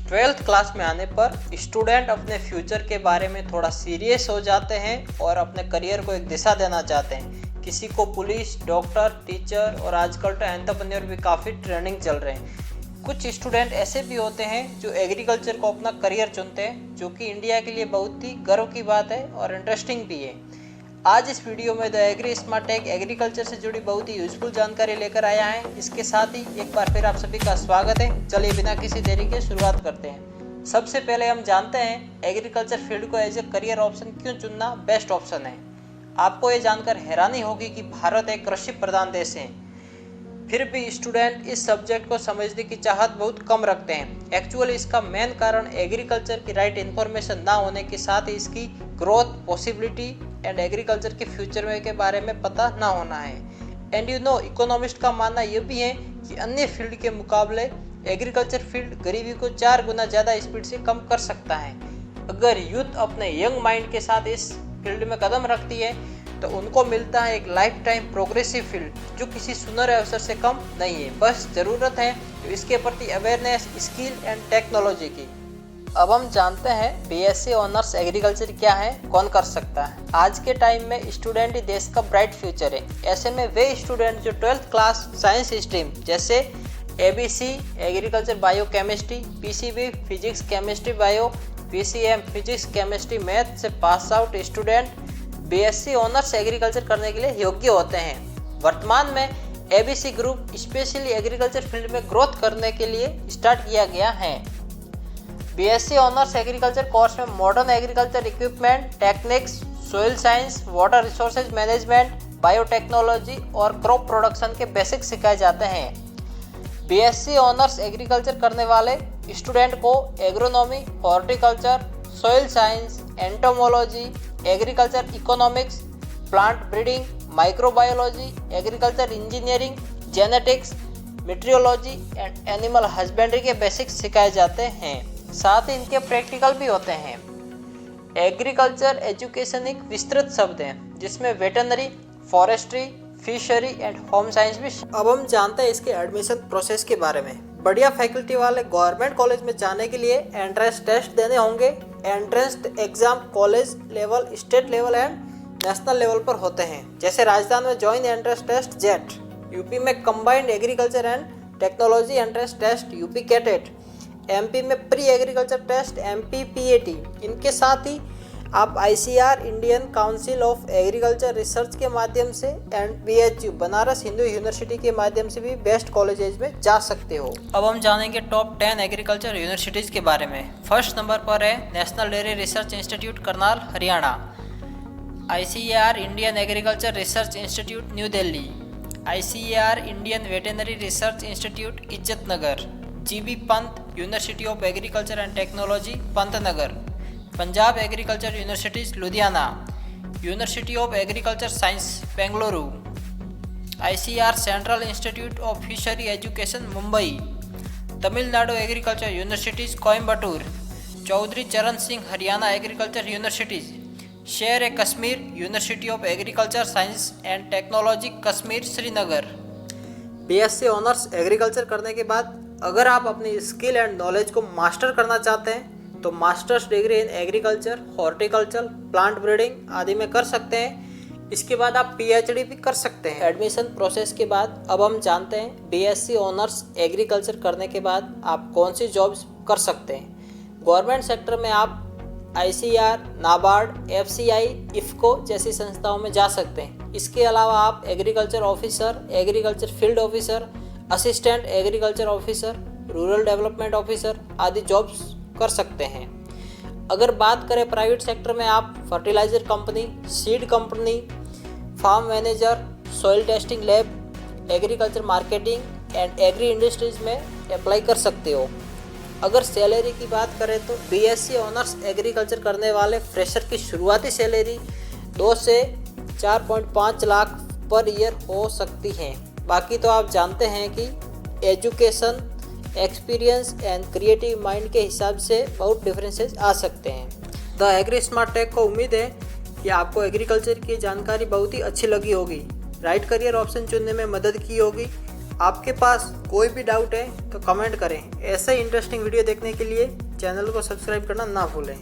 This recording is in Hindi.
ट्वेल्थ क्लास में आने पर स्टूडेंट अपने फ्यूचर के बारे में थोड़ा सीरियस हो जाते हैं और अपने करियर को एक दिशा देना चाहते हैं। किसी को पुलिस, डॉक्टर, टीचर और आजकल तो एंटरप्रेन्योर भी काफ़ी ट्रेंडिंग चल रहे हैं। कुछ स्टूडेंट ऐसे भी होते हैं जो एग्रीकल्चर को अपना करियर चुनते हैं, जो कि इंडिया के लिए बहुत ही गर्व की बात है और इंटरेस्टिंग भी है। आज इस वीडियो में the agri smart tech agriculture से जुड़ी बहुत ही यूजफुल जानकारी लेकर आया है। इसके साथ ही एक बार फिर आप सभी का स्वागत है। चलिए बिना किसी देरी के शुरुआत करते हैं। सबसे पहले हम जानते हैं एग्रीकल्चर फील्ड को एज ए करियर ऑप्शन क्यों चुनना बेस्ट ऑप्शन है। आपको ये जानकर हैरानी होगी कि भारत एक कृषि प्रधान देश है, फिर भी स्टूडेंट इस सब्जेक्ट को समझने की चाहत बहुत कम रखते हैं। एक्चुअली इसका मेन कारण एग्रीकल्चर की राइट इन्फॉर्मेशन ना होने के साथ ही इसकी ग्रोथ, पॉसिबिलिटी एंड एग्रीकल्चर के फ्यूचर में के बारे में पता ना होना है। एंड इकोनॉमिस्ट का मानना यह भी है कि अन्य फील्ड के मुकाबले एग्रीकल्चर फील्ड गरीबी को 4 गुना ज़्यादा स्पीड से कम कर सकता है। अगर यूथ अपने यंग माइंड के साथ इस फील्ड में कदम रखती है तो उनको मिलता है एक लाइफ टाइम प्रोग्रेसिव फील्ड जो किसी सुनहरे अवसर से कम नहीं है। बस ज़रूरत है तो इसके प्रति अवेयरनेस, स्किल एंड टेक्नोलॉजी की। अब हम जानते हैं बीएससी ऑनर्स एग्रीकल्चर क्या है, कौन कर सकता है। आज के टाइम में स्टूडेंट ही देश का ब्राइट फ्यूचर है। ऐसे में वे स्टूडेंट जो 12th क्लास साइंस स्ट्रीम जैसे ABC agriculture bio chemistry, PCB physics chemistry bio, PCM physics chemistry math से pass out student BSc honours agriculture करने के लिए योग्य होते हैं। वर्तमान में ABC group specially agriculture field में ग्रोथ करने के लिए स्टार्ट किया गया है। बीएससी ऑनर्स एग्रीकल्चर कोर्स में modern agriculture equipment, techniques, soil science, water resources management, biotechnology और क्रॉप प्रोडक्शन के बेसिक सिखाए जाते हैं। बीएससी ऑनर्स एग्रीकल्चर करने वाले स्टूडेंट को agronomy, horticulture, soil science, entomology, agriculture economics, plant breeding, microbiology, agriculture engineering, genetics, meteorology and animal husbandry के बेसिक्स सिखाए जाते हैं। साथ ही इनके प्रैक्टिकल भी होते हैं। एग्रीकल्चर एजुकेशन एक विस्तृत शब्द है जिसमें veterinary, forestry, fishery and home science भी। अब हम जानते हैं इसके एडमिशन प्रोसेस के बारे में। बढ़िया फैकल्टी वाले गवर्नमेंट कॉलेज में जाने के लिए एंट्रेंस टेस्ट देने होंगे। Entrance exam college level, state level and national level पर होते हैं। जैसे राजस्थान में joint entrance test JET, UP में combined agriculture and technology entrance test UP CATET, MP में pre agriculture test MP PAT. इनके साथ ही आप ICR Indian Council of Agriculture Research के माध्यम से and BHU Banaras Hindu University के माध्यम से भी बेस्ट कॉलेजेस में जा सकते हो। अब हम जानेंगे टॉप 10 एग्रीकल्चर यूनिवर्सिटीज़ के बारे में। फर्स्ट नंबर पर है National Dairy Research Institute Karnal Haryana, ICAR Indian Agriculture Research Institute New Delhi, ICAR Indian Veterinary Research Institute Izzatnagar, GB Pant University of Agriculture and Technology Pantnagar, Punjab Agriculture Universities Ludhiana, University of Agriculture Science Bengaluru, ICR Central Institute of Fishery Education Mumbai, Tamil Nadu Agriculture Universities Coimbatore, Chaudhary Charan Singh Haryana Agriculture Universities, Sher e Kashmir University of Agriculture Science and Technology Kashmir Srinagar. BSc honours agriculture करने के बाद अगर आप अपनी स्किल एंड नॉलेज को मास्टर करना चाहते हैं तो masters degree in agriculture, horticulture, plant breeding आदि में कर सकते हैं। इसके बाद आप पीएचडी भी कर सकते हैं। एडमिशन प्रोसेस के बाद अब हम जानते हैं बीएससी ऑनर्स एग्रीकल्चर करने के बाद आप कौन सी जॉब्स कर सकते हैं। गवर्नमेंट सेक्टर में आप आईसीआर, नाबार्ड, एफसीआई, इफ्को जैसी संस्थाओं में जा सकते हैं। इसके अलावा आप agriculture officer, agriculture field officer, assistant agriculture officer, rural development officer आदि जॉब्स कर सकते हैं। अगर बात करें प्राइवेट सेक्टर में आप fertiliser company, seed company, farm manager, soil testing lab, agriculture marketing and agri industries में अप्लाई कर सकते हो। अगर सैलरी की बात करें तो बीएससी ऑनर्स एग्रीकल्चर करने वाले फ्रेशर की शुरुआती सैलरी 2 से 4.5 लाख पर ईयर हो सकती है। बाकी तो आप जानते हैं कि education, experience and creative mind के हिसाब से बहुत डिफरेंसेस आ सकते हैं। द एग्री स्मार्ट टेक को उम्मीद है कि आपको एग्रीकल्चर की जानकारी बहुत ही अच्छी लगी होगी, राइट करियर ऑप्शन चुनने में मदद की होगी आपके पास कोई भी डाउट है तो कमेंट करें। ऐसे ही इंटरेस्टिंग वीडियो देखने के लिए चैनल को सब्सक्राइब करना ना भूलें।